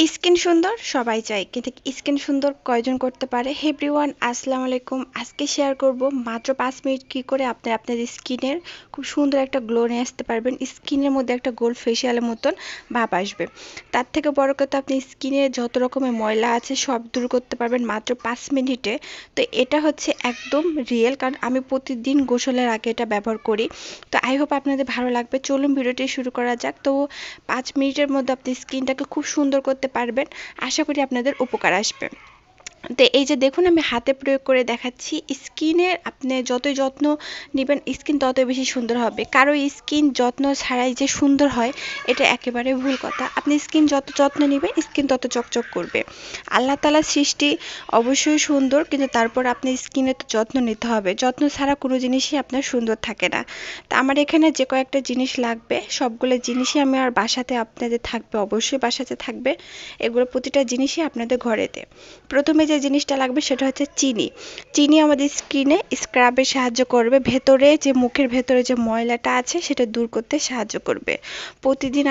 Skin সুন্দর সবাই চায়, কিন্তু স্কিন সুন্দর কয়জন করতে পারে? হে এভরিওয়ান, আসসালামু আলাইকুম। আজকে শেয়ার করব মাত্র 5 মিনিট কি করে আপনি আপনাদের স্কিনের খুব সুন্দর একটা গ্লো নিয়ে আসতে পারবেন। স্কিনের মধ্যে একটা গোল্ড ফেসিয়ালের মতন ভাব আসবে। তার থেকে বড় কথা, আপনি স্কিনের যত রকমের ময়লা আছে সব দূর করতে পারবেন মাত্র 5 মিনিটে। তো এটা হচ্ছে একদম রিয়েল, কারণ আমি প্রতিদিন গোসলের আগে এটা ব্যবহার করি। তো আই হোপ আপনাদের ভালো লাগবে। চলুন ভিডিওটি শুরু করা যাক। তো 5 মিনিটের মধ্যে আপনি স্কিনটাকে খুব সুন্দর করতে পারবেন। আশা করি আপনাদের উপকার আসবে। তো এই যে দেখুন, আমি হাতে প্রয়োগ করে দেখাচ্ছি। স্কিনের আপনি যতই যত্ন নেবেন স্কিন ততই বেশি সুন্দর হবে। কারো স্কিন যত্ন ছাড়াই যে সুন্দর হয় এটা একেবারে ভুল কথা। আপনি স্কিন যত যত্ন নেবেন স্কিন তত চকচক করবে। আল্লাহ তাআলার সৃষ্টি অবশ্যই সুন্দর, কিন্তু তারপর আপনি স্কিনের তো যত্ন নিতে হবে। যত্ন ছাড়া কোনো জিনিসই আপনার সুন্দর থাকে না। তা আমার এখানে যে কয়েকটা জিনিস লাগবে সবগুলো জিনিসই আমি আর বাসাতে আপনাদের থাকবে, অবশ্যই বাসাতে থাকবে। এগুলো প্রতিটা জিনিসই আপনাদের ঘরেতে। প্রথমে যে জিনিসটা লাগবে সেটা হচ্ছে চিনি। চিনি আমাদের স্কিনে স্ক্রাবে সাহায্য করবে, ভেতরে যে মুখের ভেতরে যে ময়লাটা আছে সেটা দূর করতে সাহায্য করবে। প্রতিদিন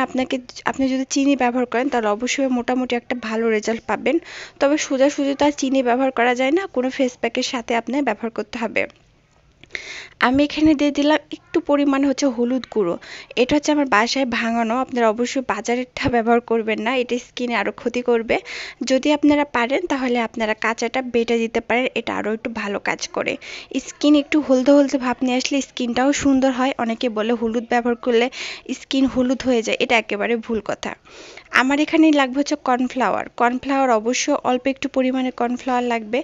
আপনি যদি চিনি ব্যবহার করেন তাহলে অবশ্যই মোটামুটি একটা ভালো রেজাল্ট পাবেন। তবে সোজাসুজি তো আর চিনি ব্যবহার করা যায় না, কোনো ফেস প্যাকের সাথে আপনার ব্যবহার করতে হবে। আমি এখানে দিয়ে দিলাম একটু পরিমাণ হচ্ছে হলুদ গুঁড়ো। এটা হচ্ছে আমার বাসায় ভাঙানো, আপনারা অবশ্যই বাজারেরটা ব্যবহার করবেন না, এটা স্কিনে আরও ক্ষতি করবে। যদি আপনারা পারেন তাহলে আপনারা কাঁচাটা বেটে দিতে পারেন, এটা আরও একটু ভালো কাজ করে। স্কিন একটু হলদে হলদে ভাব নিয়ে আসলে স্কিনটাও সুন্দর হয়। অনেকে বলে হলুদ ব্যবহার করলে স্কিন হলুদ হয়ে যায়, এটা একেবারে ভুল কথা। আমার এখানে লাগবে হচ্ছে কর্নফ্লাওয়ার। কর্নফ্লাওয়ার অবশ্য অল্প একটু পরিমাণে কর্নফ্লাওয়ার লাগবে।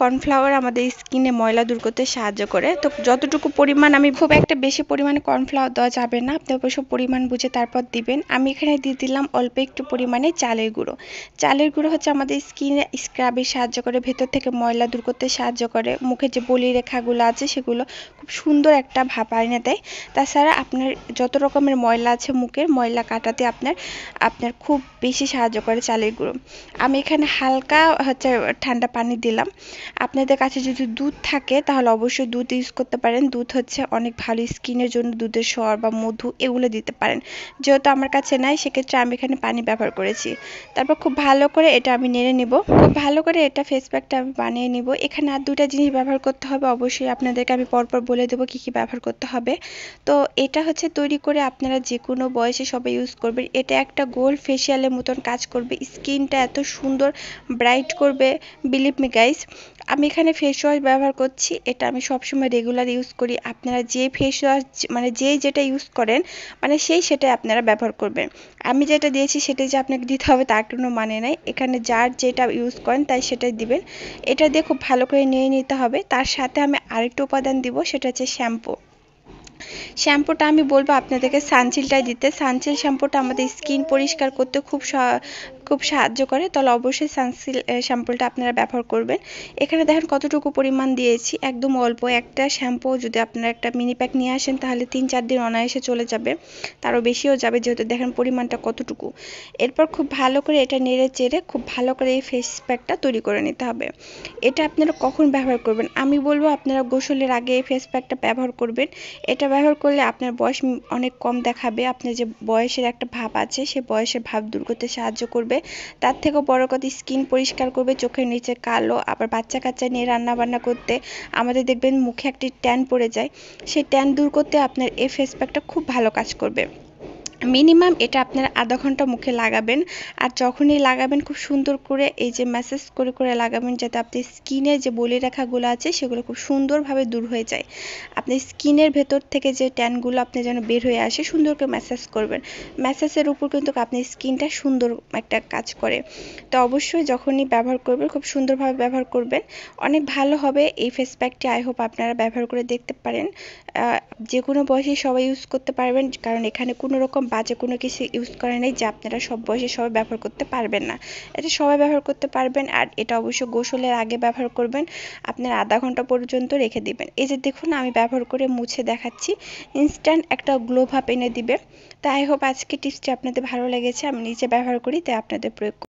কর্নফ্লাওয়ার আমাদের স্কিনে ময়লা দূর করতে সাহায্য করে। তো যতটুকু পরিমাণ, আমি খুব একটা বেশি পরিমাণে কর্নফ্লাওয়ার দেওয়া যাবে না, আপনি অবশ্য পরিমাণ বুঝে তারপর দিবেন। আমি এখানে দিয়ে দিলাম অল্প একটু পরিমাণে চালের গুঁড়ো। চালের গুঁড়ো হচ্ছে আমাদের স্কিনে স্ক্রাবে সাহায্য করে, ভেতর থেকে ময়লা দূর করতে সাহায্য করে। মুখে যে বলি রেখাগুলো আছে সেগুলো খুব সুন্দর একটা ভাব এনে দেয়। তাছাড়া আপনার যত রকমের ময়লা আছে মুখের ময়লা কাটাতে আপনার আপনার খুব বেশি সাহায্য করে চালের গুঁড়ো। আমি এখানে হালকা হচ্ছে ঠান্ডা পানি দিলাম। আপনাদের কাছে যদি দুধ থাকে তাহলে অবশ্যই দুধ ইউজ করতে পারেন। দুধ হচ্ছে অনেক ভালো স্কিনের জন্য, দুধের সর বা মধু এগুলো দিতে পারেন। যেহেতু আমার কাছে নাই সেক্ষেত্রে আমি এখানে পানি ব্যবহার করেছি। তারপর খুব ভালো করে এটা আমি নেড়ে নিব। খুব ভালো করে এটা ফেস প্যাকটা আমি বানিয়ে নিব। এখানে আর দুটা জিনিস ব্যবহার করতে হবে, অবশ্যই আপনাদেরকে আমি পরপর বলে দেবো কী কী ব্যবহার করতে হবে। তো এটা হচ্ছে তৈরি করে আপনারা যে কোনো বয়সে সবাই ইউজ করবেন। এটা একটা গোল্ড ফেসিয়ালের মতন কাজ করবে, স্কিনটা এত সুন্দর ব্রাইট করবে, বিলিভ মি গাইস। আমি এখানে ফেস ওয়াশ ব্যবহার করছি, এটা আমি সবসময় রেগুলার ইউজ করি। আপনারা যে ফেস ওয়াশ মানে যেটা ইউজ করেন মানে সেটাই আপনারা ব্যবহার করবেন। আমি যেটা দিয়েছি সেটাই যে আপনাকে দিতে হবে তার কোনো মানে নাই। এখানে যার যেটা ইউজ করেন তাই সেটাই দিবেন। এটা দিয়ে খুব ভালো করে নিয়ে নিতে হবে। তার সাথে আমি আরেকটা উপাদান দিব, সেটা হচ্ছে শ্যাম্পু। শ্যাম্পুটা আমি বলবো আপনাদেরকে সানসিল্কটাই দিতে। সানসিল্ক শ্যাম্পুটা আমাদের স্কিন পরিষ্কার করতে খুব সাহায্য করে, তাহলে অবশ্যই সানসিল্ক শ্যাম্পুটা আপনারা ব্যবহার করবেন। এখানে দেখেন কতটুকু পরিমাণ দিয়েছি, একদম অল্প। একটা শ্যাম্পু যদি আপনারা একটা মিনি প্যাক নিয়ে আসেন তাহলে 3-4 দিন অনায়াসে চলে যাবে, তারও বেশিও যাবে, যেহেতু দেখেন পরিমাণটা কতটুকু। এরপর খুব ভালো করে এটা নেড়ে চেড়ে খুব ভালো করে এই ফেস প্যাকটা তৈরি করে নিতে হবে। এটা আপনারা কখন ব্যবহার করবেন? আমি বলবো আপনারা গোসলের আগে এই ফেস প্যাকটা ব্যবহার করবেন। এটা ব্যবহার করলে আপনার বয়স অনেক কম দেখাবে। আপনার যে বয়সের একটা ভাব আছে সে বয়সের ভাব দূর করতে সাহায্য করবে। তার থেকেও বড় কথা, স্কিন পরিষ্কার করবে। চোখের নিচে কালো, আবার বাচ্চা কাচ্চা নিয়ে রান্না বান্না করতে আমাদের দেখবেন মুখে একটি ট্যান পড়ে যায়, সেই ট্যান দূর করতে আপনার এই ফেস প্যাকটা খুব ভালো কাজ করবে। মিনিমাম এটা আপনারা আধা ঘন্টা মুখে লাগাবেন। আর যখনই লাগাবেন খুব সুন্দর করে এই যে ম্যাসাজ করে করে লাগাবেন, যাতে আপনার স্কিনে যে বলিরেখাগুলো আছে সেগুলো খুব সুন্দরভাবে দূর হয়ে যায়। আপনি স্কিনের ভেতর থেকে যে ট্যানগুলো আপনি যেন বের হয়ে আসে, সুন্দর করে ম্যাসাজ করবেন। ম্যাসাজের উপর কিন্তু আপনার স্কিনটা সুন্দর একটা কাজ করে। তো অবশ্যই যখনই ব্যবহার করবেন খুব সুন্দরভাবে ব্যবহার করবেন, অনেক ভালো হবে এই ফেস প্যাকটি। আই হোপ আপনারা ব্যবহার করে দেখতে পারেন। যে কোনো বয়সে সবাই ইউজ করতে পারবেন, কারণ এখানে কোনো রকম বাজে কোনো কিছু ইউজ করে নাই যে আপনারা সব বয়সে সবাই ব্যবহার করতে পারবেন না। এটা সবাই ব্যবহার করতে পারবেন। আর এটা অবশ্যই গোসলের আগে ব্যবহার করবেন। আপনারা আধা ঘন্টা পর্যন্ত রেখে দিবেন। এই যে দেখুন আমি ব্যবহার করে মুছে দেখাচ্ছি, ইনস্ট্যান্ট একটা গ্লো ভাব এনে দিবে। তাই আই হোপ আজকে টিপসটি আপনাদের ভালো লেগেছে। আমি নিজে ব্যবহার করি তাই আপনাদের প্রয়োগ